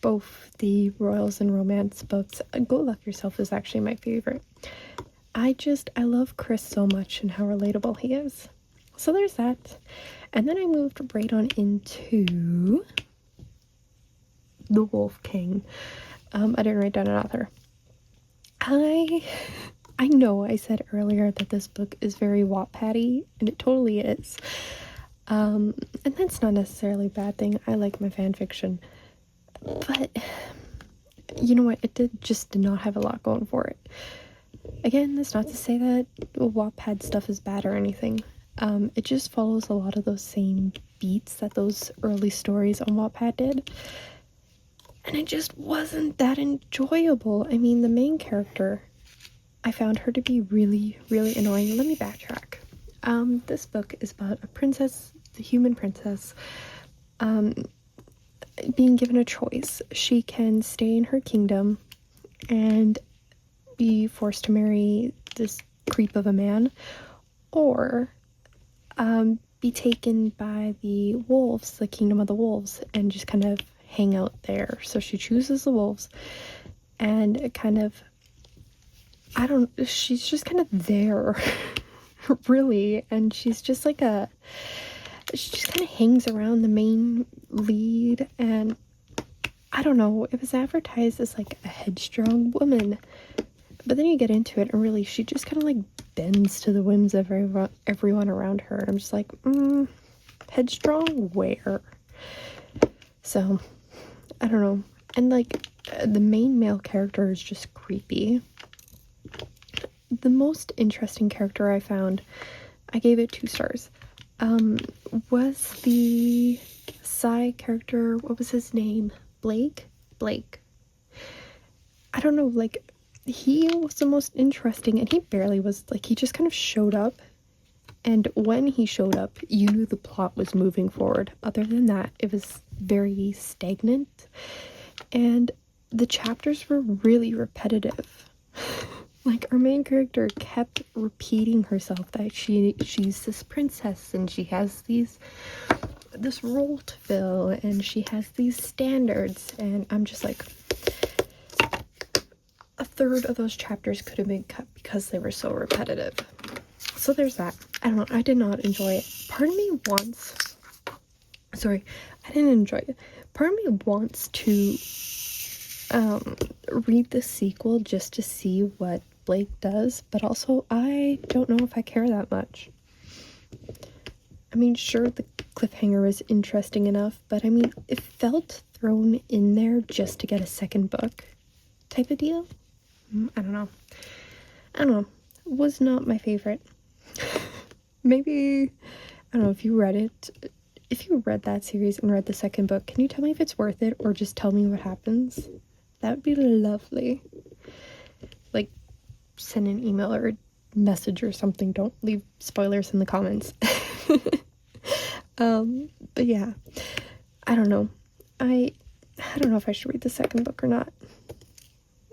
both the Royals and Romance books, Go Luck Yourself is actually my favorite. I love Chris so much and how relatable he is. So there's that. And then I moved right on into The Wolf King. I didn't write down an author. I know I said earlier that this book is very Wattpad-y, and it totally is. And that's not necessarily a bad thing. I like my fan fiction. But, you know what? It did not have a lot going for it. Again, that's not to say that Wattpad stuff is bad or anything. It just follows a lot of those same beats that those early stories on Wattpad did. And it just wasn't that enjoyable. I mean, the main character, I found her to be really, really annoying. Let me backtrack. This book is about a princess, the human princess, being given a choice. She can stay in her kingdom and be forced to marry this creep of a man, or be taken by the wolves, the kingdom of the wolves, and just kind of hang out there. So she chooses the wolves, and it kind of, she's just kind of there, really, and she's just like she just kind of hangs around the main lead, and I don't know, it was advertised as like a headstrong woman, but then you get into it and really she just kind of like bends to the whims of everyone around her, and I'm just like, headstrong where? So I don't know. And like the main male character is just creepy. The most interesting character I found, I gave it 2 stars, was the side character. What was his name? Blake. I don't know, like, he was the most interesting, and he barely was, like, he just kind of showed up, and when he showed up, you knew the plot was moving forward. Other than that, it was very stagnant, and the chapters were really repetitive. Like, our main character kept repeating herself that she's this princess, and she has this role to fill, and she has these standards, and I'm just like, a third of those chapters could have been cut because they were so repetitive. So there's that. I don't know, I did not enjoy it. I didn't enjoy it. Part of me wants to read the sequel just to see what Blake does, but also I don't know if I care that much. I mean, sure, the cliffhanger is interesting enough, but I mean, it felt thrown in there just to get a second book type of deal. I don't know. Was not my favorite. Maybe, I don't know, if you read that series and read the second book, can you tell me if it's worth it, or just tell me what happens? That would be lovely. Like, send an email or a message or something. Don't leave spoilers in the comments. But yeah, I don't know. I don't know if I should read the second book or not.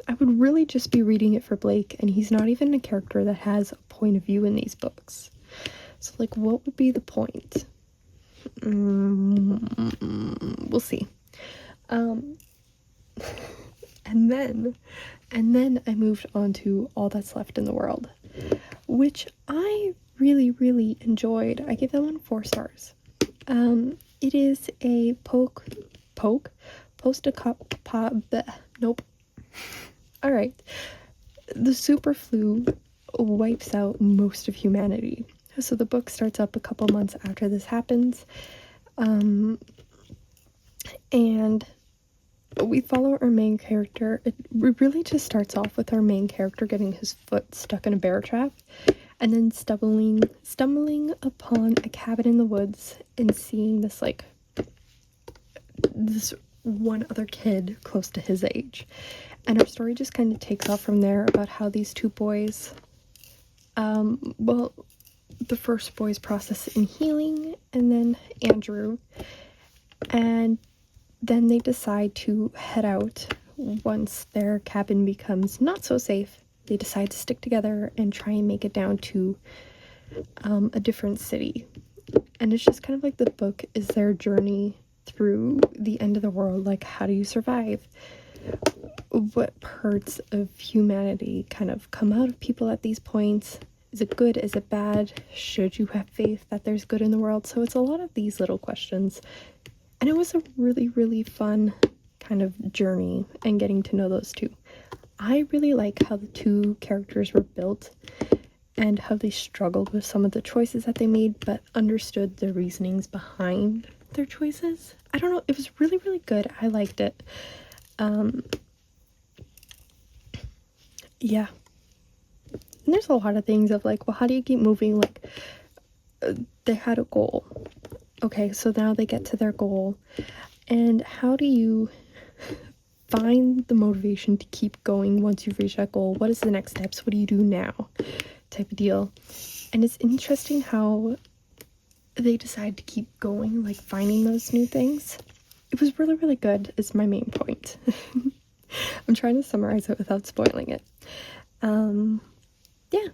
I would really just be reading it for Blake, and he's not even a character that has a point of view in these books. So, like, what would be the point? We'll see. And then I moved on to All That's Left in the World, which I really, really enjoyed. I gave that one 4 stars. It is a nope. Alright. The super flu wipes out most of humanity. So the book starts up a couple months after this happens. And we follow our main character. It really just starts off with our main character getting his foot stuck in a bear trap, and then stumbling upon a cabin in the woods and seeing this one other kid close to his age. And our story just kind of takes off from there about how these two boys, well, the first boy's process in healing, and then Andrew, and then they decide to head out once their cabin becomes not so safe. They decide to stick together and try and make it down to a different city. And it's just kind of like the book is their journey through the end of the world. Like, how do you survive? What parts of humanity kind of come out of people at these points? Is it good? Is it bad? Should you have faith that there's good in the world? So it's a lot of these little questions. And it was a really, really fun kind of journey and getting to know those two. I really like how the two characters were built and how they struggled with some of the choices that they made, but understood the reasonings behind their choices. I don't know, it was really, really good. I liked it. Yeah. And there's a lot of things of like, well, how do you keep moving? Like, they had a goal. Okay, so now they get to their goal, and how do you find the motivation to keep going once you've reached that goal? What is the next steps? What do you do now? Type of deal. And it's interesting how they decide to keep going, like finding those new things. It was really, really good is my main point. I'm trying to summarize it without spoiling it. Yeah.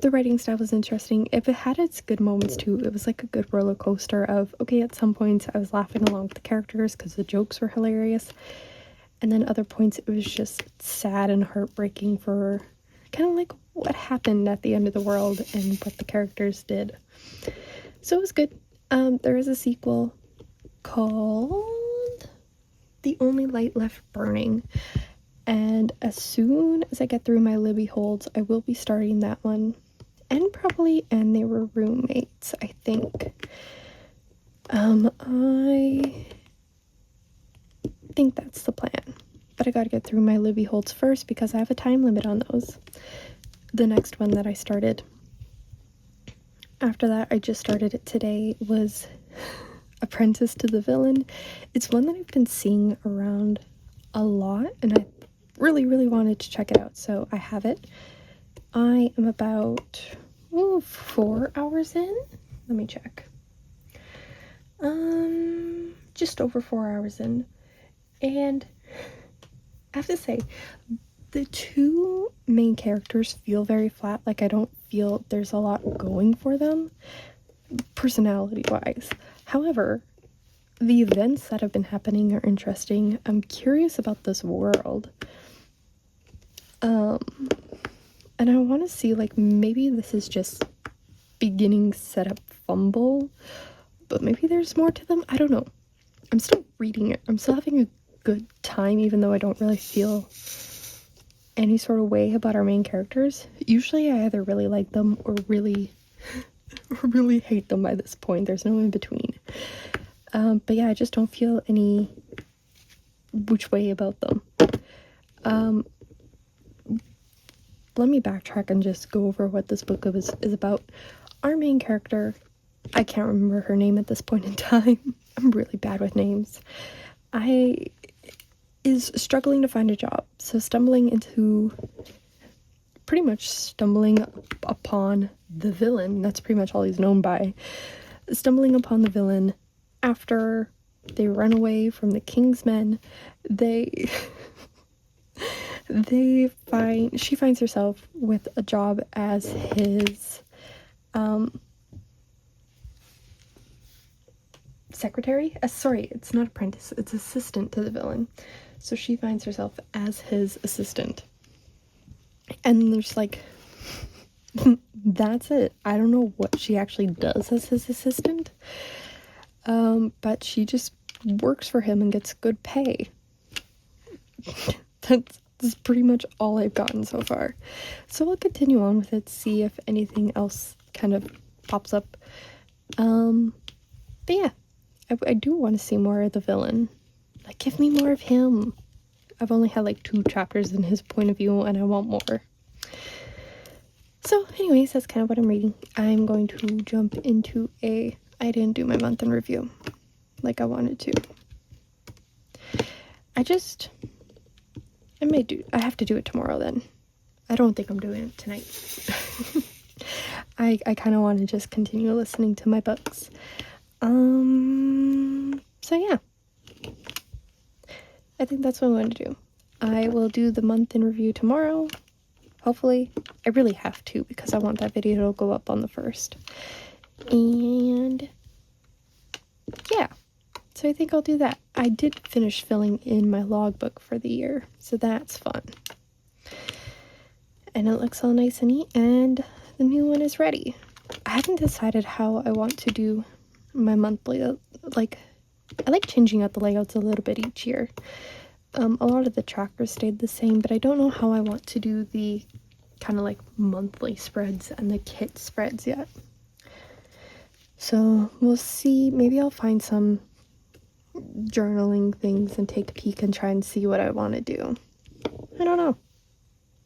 The writing style was interesting. If it had its good moments too, it was like a good roller coaster of, okay, at some points I was laughing along with the characters because the jokes were hilarious, and then other points it was just sad and heartbreaking for kind of like what happened at the end of the world and what the characters did. So it was good. There is a sequel called The Only Light Left Burning, and as soon as I get through my Libby holds, I will be starting that one. And probably And They Were Roommates, I think. I think that's the plan. But I gotta get through my Libby holds first because I have a time limit on those. The next one that I started after that, I just started it today, was Apprentice to the Villain. It's one that I've been seeing around a lot, and I really, really wanted to check it out, so I have it. I am about 4 hours in. Let me check. Just over 4 hours in, and I have to say, the two main characters feel very flat. Like, I don't feel there's a lot going for them, personality-wise. However, the events that have been happening are interesting. I'm curious about this world. And I want to see, like, maybe this is just beginning setup fumble, but maybe there's more to them. I don't know. I'm still reading it. I'm still having a good time, even though I don't really feel any sort of way about our main characters. Usually I either really like them or really hate them by this point. There's no in between. But yeah, I just don't feel any which way about them. Let me backtrack and just go over what this book is about. Our main character, I can't remember her name at this point in time. I'm really bad with names. Is struggling to find a job. So stumbling upon the villain. That's pretty much all he's known by. Stumbling upon the villain after they run away from the King's men. She finds herself with a job as his secretary. Sorry, it's not apprentice, it's assistant to the villain. So she finds herself as his assistant. And there's like That's it. I don't know what she actually does as his assistant, but she just works for him and gets good pay. That's pretty much all I've gotten so far. So I'll continue on with it, see if anything else kind of pops up. But yeah, I do want to see more of the villain. Like, give me more of him. I've only had like 2 chapters in his point of view, and I want more. So anyways, that's kind of what I'm reading. I'm going to jump into I didn't do my month in review like I wanted to. I have to do it tomorrow then. I don't think I'm doing it tonight. I kind of want to just continue listening to my books. So yeah. I think that's what I'm going to do. I will do the month in review tomorrow. Hopefully. I really have to because I want that video to go up on the 1st. And yeah. So I think I'll do that. I did finish filling in my logbook for the year, so that's fun. And it looks all nice and neat, and the new one is ready. I haven't decided how I want to do my monthly, like, I like changing out the layouts a little bit each year. A lot of the trackers stayed the same, but I don't know how I want to do the kind of like monthly spreads and the kit spreads yet. So we'll see. Maybe I'll find some journaling things and take a peek and try and see what I want to do. I don't know.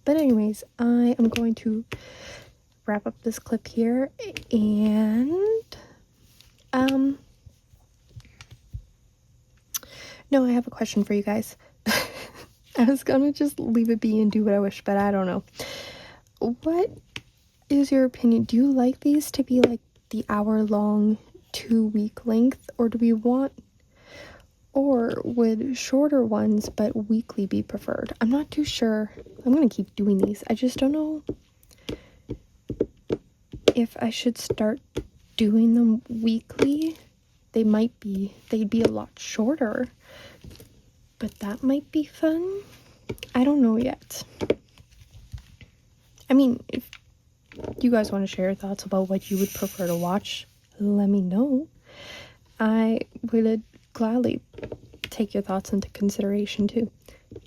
But anyways, I am going to wrap up this clip here, and no, I have a question for you guys. I was gonna just leave it be and do what I wish, but I don't know. What is your opinion? Do you like these to be like the hour-long 2-week length, or do we want, or would shorter ones but weekly be preferred? I'm not too sure. I'm gonna keep doing these. I just don't know if I should start doing them weekly. They'd be a lot shorter, but that might be fun. I don't know yet. I mean, if you guys want to share your thoughts about what you would prefer to watch, let me know. I would gladly take your thoughts into consideration too.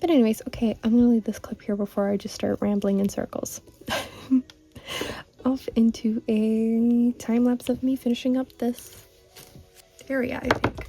But anyways, okay, I'm gonna leave this clip here before I just start rambling in circles. Off into a time lapse of me finishing up this area, I think.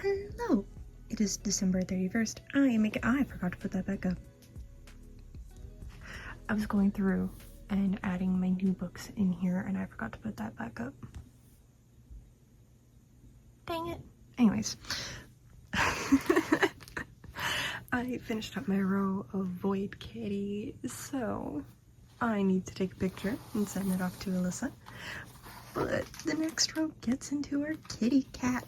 Hello, it is December 31st. I forgot to put that back up. I was going through and adding my new books in here, and I forgot to put that back up. Dang it. Anyways. I finished up my row of Void Kitty, so I need to take a picture and send it off to Alyssa. But the next row gets into our kitty cat.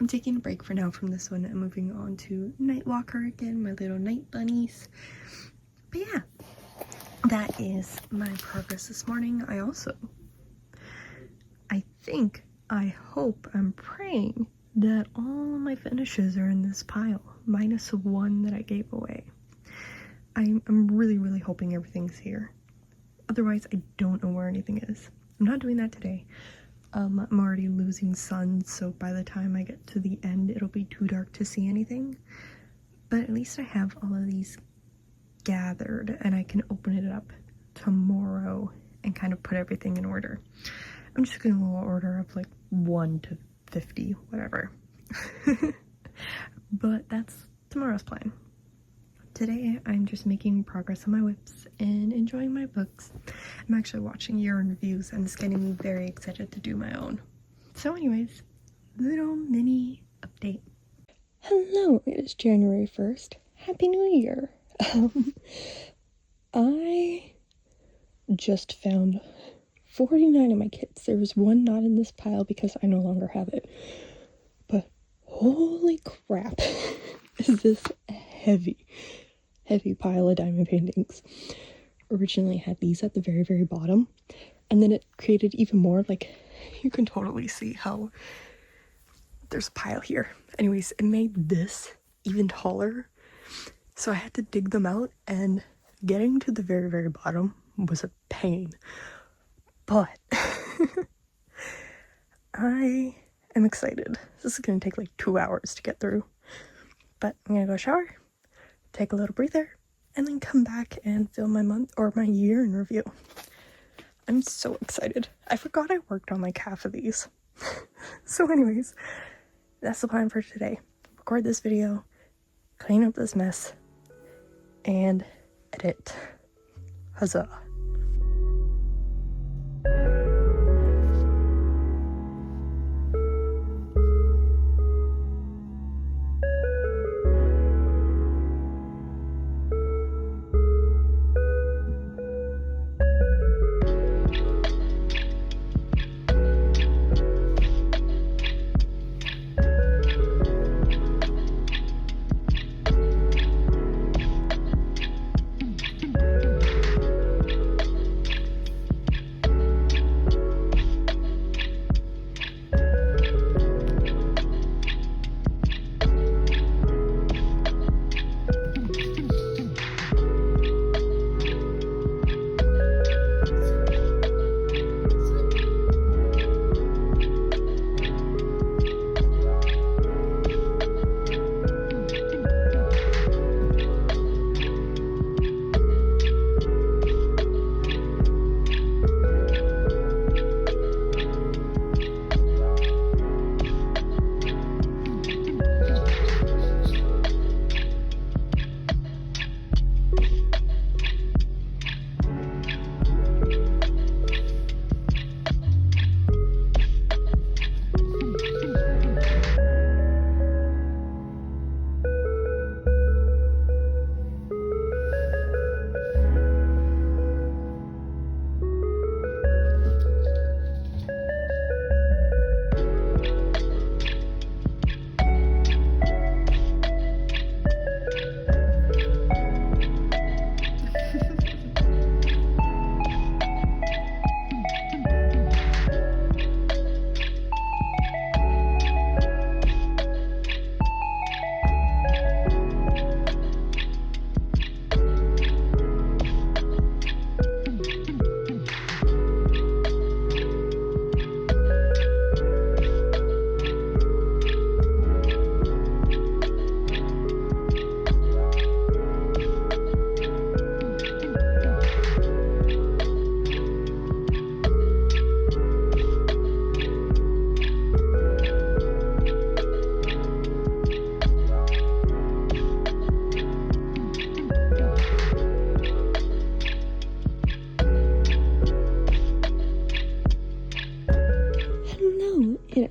I'm taking a break for now from this one and moving on to Nightwalker again, my little night bunnies. But yeah, that is my progress this morning. I hope, I'm praying that all of my finishes are in this pile, minus one that I gave away. I'm really, really hoping everything's here. Otherwise, I don't know where anything is. I'm not doing that today. I'm already losing sun, so by the time I get to the end, it'll be too dark to see anything. But at least I have all of these gathered, and I can open it up tomorrow and kind of put everything in order. I'm just gonna order of like 1 to 50, whatever. But that's tomorrow's plan. Today, I'm just making progress on my whips and enjoying my books. I'm actually watching year in reviews and it's getting me very excited to do my own. So anyways, little mini update. Hello, it is January 1st. Happy New Year. I just found 49 of my kits. There was one not in this pile because I no longer have it. But holy crap, is this heavy pile of diamond paintings. Originally had these at the very, very bottom, and then it created even more. Like, you can totally see how there's a pile here. Anyways, it made this even taller, so I had to dig them out, and getting to the very, very bottom was a pain. But I am excited. This is gonna take like 2 hours to get through, but I'm gonna go shower, take a little breather, and then come back and film my month or my year in review. I'm so excited. I forgot I worked on like half of these. So anyways, that's the plan for today. Record this video, clean up this mess, and edit. Huzzah.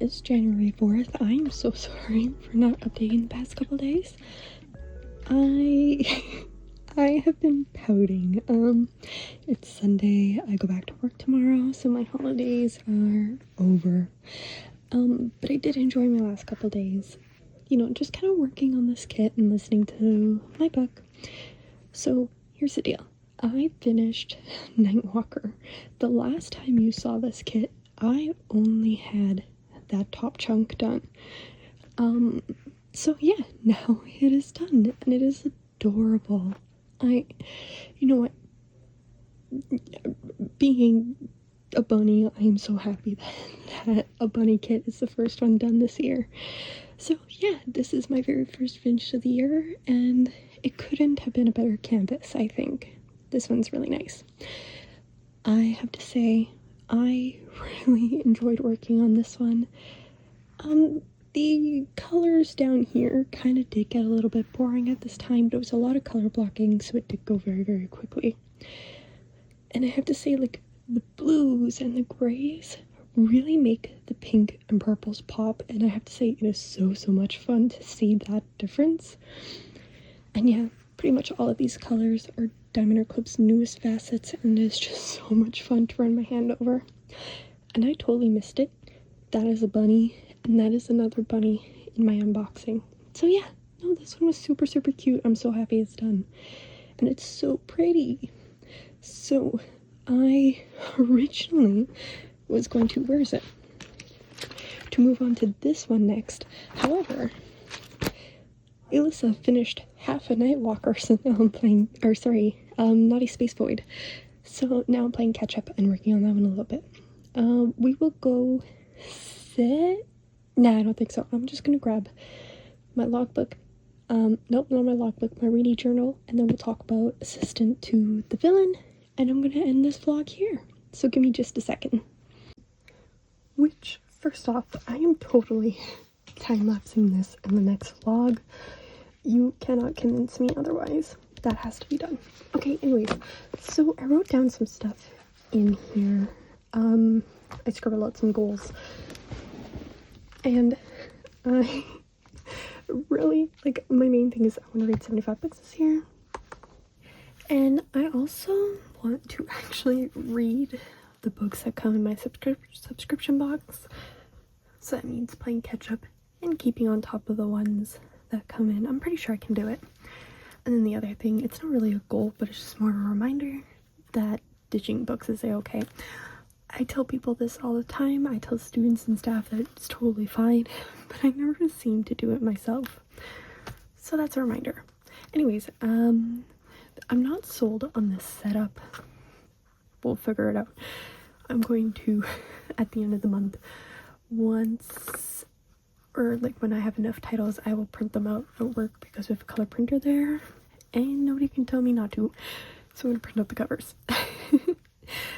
is January 4th. I am so sorry for not updating the past couple days. I have been pouting. It's Sunday. I go back to work tomorrow, so my holidays are over. But I did enjoy my last couple days. You know, just kind of working on this kit and listening to my book. So here's the deal. I finished Nightwalker. The last time you saw this kit, I only had that top chunk done. So yeah, now it is done, and it is adorable. You know what? Being a bunny, I am so happy that a bunny kit is the first one done this year. So yeah, this is my very first finish of the year, and it couldn't have been a better canvas, I think. This one's really nice. I have to say, I really enjoyed working on this one. The colors down here kind of did get a little bit boring at this time, but it was a lot of color blocking, so it did go very, very quickly. And I have to say, like, the blues and the grays really make the pink and purples pop, and I have to say, it is so much fun to see that difference. And yeah, pretty much all of these colors are diamondartclub's newest facets, and it's just so much fun to run my hand over. And I totally missed it. That is a bunny, and that is another bunny in my unboxing. So yeah, no, this one was super cute. I'm so happy it's done. And it's so pretty. So I originally was going to, where is it? To move on to this one next. However, Alyssa finished half a Nightwalker, so now I'm playing, Naughty Space Void. So now I'm playing catch up and working on that one a little bit. We will go sit. Nah, I don't think so. I'm just gonna grab my logbook. Nope, not my logbook, my reading journal, and then we'll talk about Assistant to the Villain, and I'm gonna end this vlog here. So give me just a second. Which, first off, I am totally time-lapsing this in the next vlog. You cannot convince me otherwise. That has to be done. Okay, anyways, so I wrote down some stuff in here. I scribbled out some goals. And I really, like, my main thing is I want to read 75 books this year. And I also want to actually read the books that come in my subscription box. So that means playing catch up and keeping on top of the ones that come in. I'm pretty sure I can do it. And then the other thing, it's not really a goal, but it's just more of a reminder that ditching books is a-okay. I tell people this all the time. I tell students and staff that it's totally fine, but I never seem to do it myself. So that's a reminder. Anyways, I'm not sold on this setup. We'll figure it out. I'm going to, at the end of the month, once, or like when I have enough titles, I will print them out at work because we have a color printer there, and nobody can tell me not to. So I'm gonna print out the covers.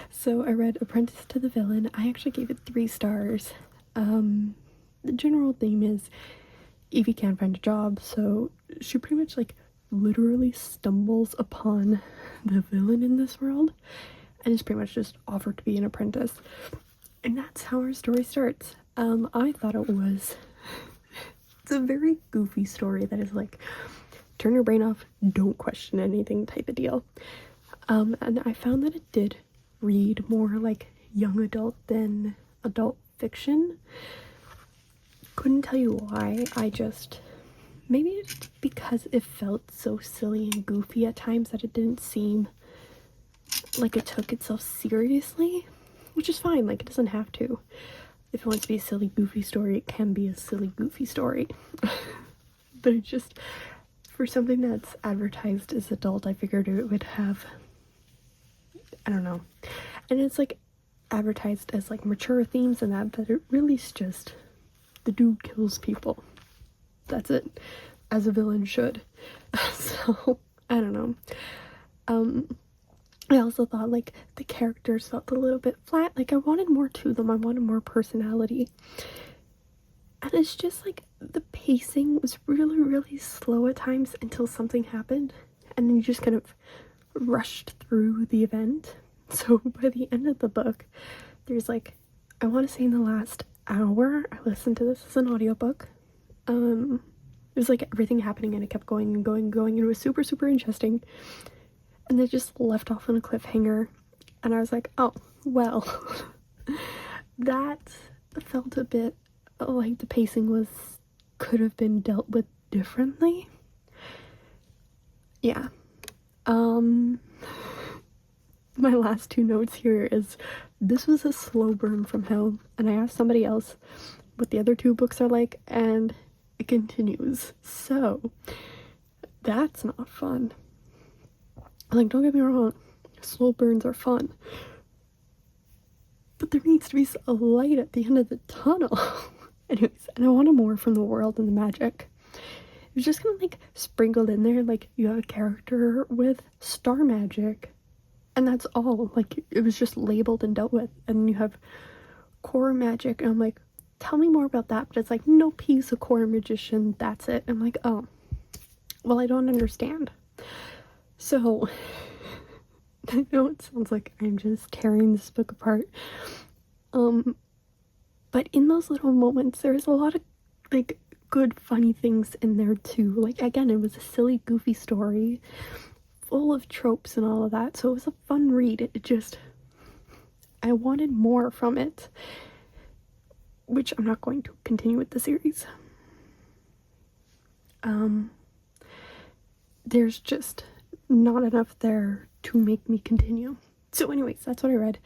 So I read Apprentice to the Villain. I actually gave it 3 stars. The general theme is Evie can't find a job, so she pretty much like literally stumbles upon the villain in this world and is pretty much just offered to be an apprentice. And that's how our story starts. I thought it was, it's a very goofy story that is like, turn your brain off, don't question anything type of deal. And I found that it did read more like young adult than adult fiction. Couldn't tell you why. Maybe it's because it felt so silly and goofy at times that it didn't seem like it took itself seriously, which is fine. Like, it doesn't have to. If it wants to be a silly goofy story, it can be a silly goofy story. But it just, for something that's advertised as adult, I figured it would have, I don't know. And it's like advertised as like mature themes and that, but it really is just the dude kills people. That's it. As a villain should. So, I don't know. I also thought like the characters felt a little bit flat. Like, I wanted more to them. I wanted more personality. And it's just like the pacing was really slow at times until something happened. And then you just kind of rushed through the event. So by the end of the book, there's like, I want to say in the last hour I listened to this as an audiobook. It was like everything happening and it kept going and going and going, and it was super, super interesting. And they just left off on a cliffhanger, and I was like, oh, well, that felt a bit like the pacing could have been dealt with differently. Yeah. My last two notes here is, this was a slow burn from hell, and I asked somebody else what the other two books are like, and it continues. So that's not fun. Like, don't get me wrong, slow burns are fun, but there needs to be a light at the end of the tunnel. Anyways, and I wanted more from the world and the magic. It was just kind of like sprinkled in there, like you have a character with star magic, and that's all. Like, it was just labeled and dealt with. And you have core magic, and I'm like, tell me more about that. But it's like, no, piece of core magician, that's it. I'm like, oh, well, I don't understand. So I know it sounds like I'm just tearing this book apart, but in those little moments there's a lot of like good funny things in there too. Like, again, it was a silly, goofy story full of tropes and all of that, so it was a fun read. It just, I wanted more from it, which I'm not going to continue with the series. There's just not enough there to make me continue. So anyways, that's what I read.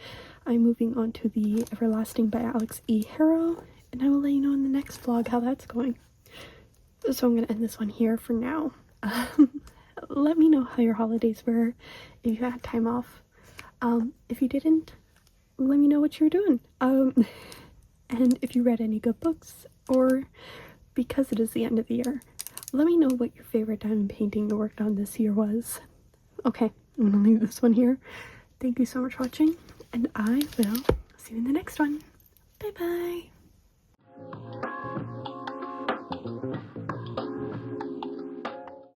I'm moving on to The Everlasting by Alex E. Harrow, and I will let you know in the next vlog how that's going. So I'm going to end this one here for now. Let me know how your holidays were, if you had time off. If you didn't, let me know what you were doing. And if you read any good books, or because it is the end of the year, let me know what your favorite diamond painting you worked on this year was. Okay, I'm gonna leave this one here. Thank you so much for watching, and I will see you in the next one. Bye bye.